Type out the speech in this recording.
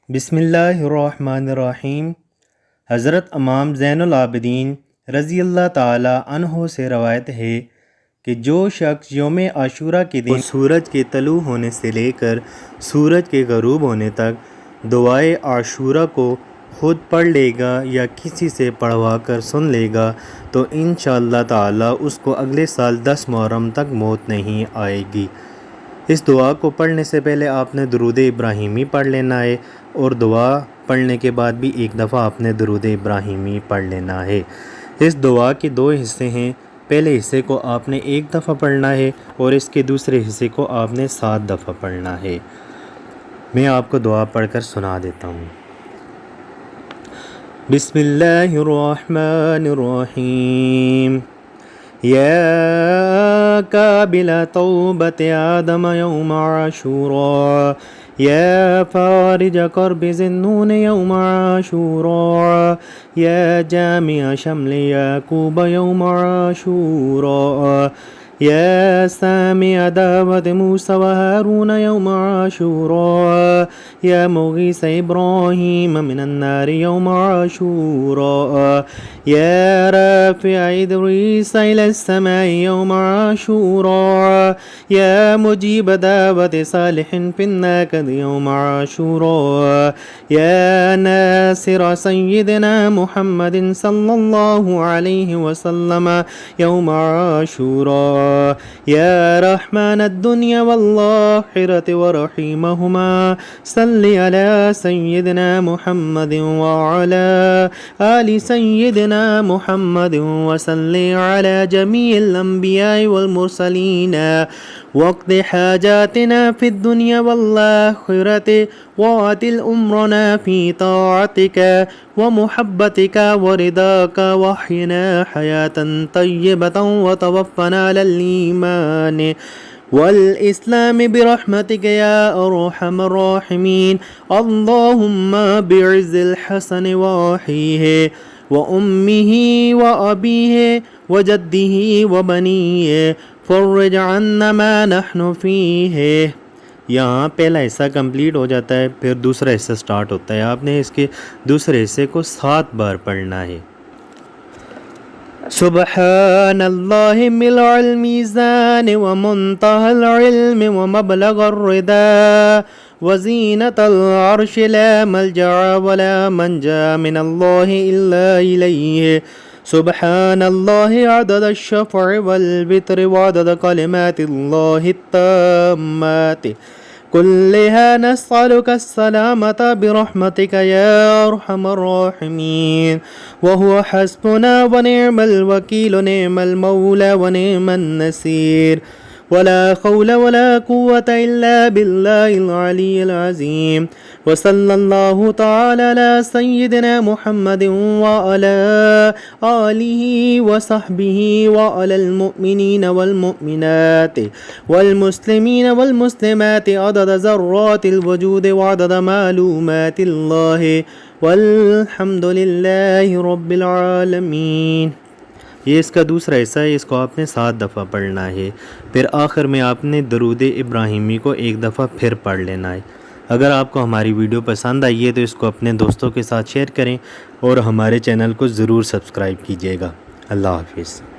बिस्मिल्लाहिर्रहमानिर्रहीम। हज़रत इमाम ज़ैनुल आबिदीन रज़ी अल्लाह ताला अन्हो से रवायत है कि जो शख्स यौम आशूरा के दिन सूरज के तलू होने से लेकर सूरज के ग़रूब होने तक दुआए आशूरा को ख़ुद पढ़ लेगा या किसी से पढ़वा कर सुन लेगा तो इंशाअल्लाह ताला उसको अगले साल 10 मुहर्रम तक मौत नहीं आएगी। इस दुआ को पढ़ने से पहले आपने दुरूद इब्राहिमी पढ़ लेना है और दुआ पढ़ने के बाद भी एक दफ़ा आपने दुरूद इब्राहिमी पढ़ लेना है। इस दुआ के 2 हिस्से हैं। पहले हिस्से को आपने एक दफ़ा पढ़ना है और इसके दूसरे हिस्से को आपने 7 दफ़ा पढ़ना है। मैं आपको दुआ पढ़कर सुना देता हूँ। बिस्मिल्लाहिर्रहमानिर्रहीम। या काबिला तौबत आदम यौम आशूरा या फारिज कर्ब ज़िन्नून यौम आशूरा या जामिअ शम्ल याकूब यौम आशूरा या सामिअ दावत मूसा व हारून यौम आशूरा या मुगीस इब्राहीम मिनन नार यौम आशूरा या राफ़िअ इद्रीस इलस समाइ यौम आशूरा या मुजीब दावत सालिहिन फिन्नाकद यौम आशूरा या नासिर सय्यिदना मुहम्मदिन सल्लल्लाहु अलैहि वसल्लम यौम आशूरा या रहमान दुनिया वल आखिरत व रहीमहुमा सल्लि अला सय्यिदना मुहम्मदिन व अला आलि सय्यिदना मुहम्मदिन व सल्लि अला जमीइल अंबिया वल मुरसलीन वक़्ति हाजातिना फिद दुनिया वल आखिरत व अतिल उम्रना फी ताअतिका व मुहब्बतिका व रिदाका व अहयिना हयातन तय्यबतन व तवफ़्फ़ना अलल ईमान वल इस्लाम बिरहमतिक या अरहमर राहिमीन। अल्लाहुम्मा बिइज़्ज़िल हसन व अख़ीहि व उम्मिहि व अबीहि व जद्दिहि व बनीहि फ़र्रिज अन्ना मा नहनु फ़ीहि। यहाँ पहला हिस्सा कंप्लीट हो जाता है, फिर दूसरा हिस्सा स्टार्ट होता है। आपने इसके दूसरे हिस्से को 7 बार पढ़ना है। सुब्हानल्लाहि मिलअल मीज़ान व मुंतहल इल्म व मबलगर रिदा व ज़ीनतल अर्श ला मलजा व ला मंजा मिनल्लाहि इल्ला इलैहि। सुब्हानल्लाहि अदद अश-शफ़अ वल वित्र व अदद कलिमातिल्लाहि त्ताम्माति कुल्लिहा नस्अलुका अस्सलामता बिरहमतिक या अरहमर राहिमीन। व हुवा हस्बुना व निअमल वकील व निअमल मौला व निअमन नसीर वला खौला वला कुव्वता इल्ला बिल्लाहिल अलिय्यिल अज़ीम। व सल्लल्लाहु तआला अला सय्यिदिना मुहम्मदिन व अला आलिहि व सहबिहि व अलल मुमिनीना वल मुमिनात वल मुस्लिमीना वल मुस्लिमात अदद ज़र्रातिल वजूद व अदद मालूमातिल्लाहि वल्हम्दुलिल्लाहि रब्बिल आलमीन। ये इसका दूसरा हिस्सा है। इसको आपने 7 दफ़ा पढ़ना है। फिर आखिर में आपने दरूद इब्राहिमी को एक दफ़ा फिर पढ़ लेना है। अगर आपको हमारी वीडियो पसंद आई है तो इसको अपने दोस्तों के साथ शेयर करें और हमारे चैनल को ज़रूर सब्सक्राइब कीजिएगा। अल्लाह हाफ़िज़।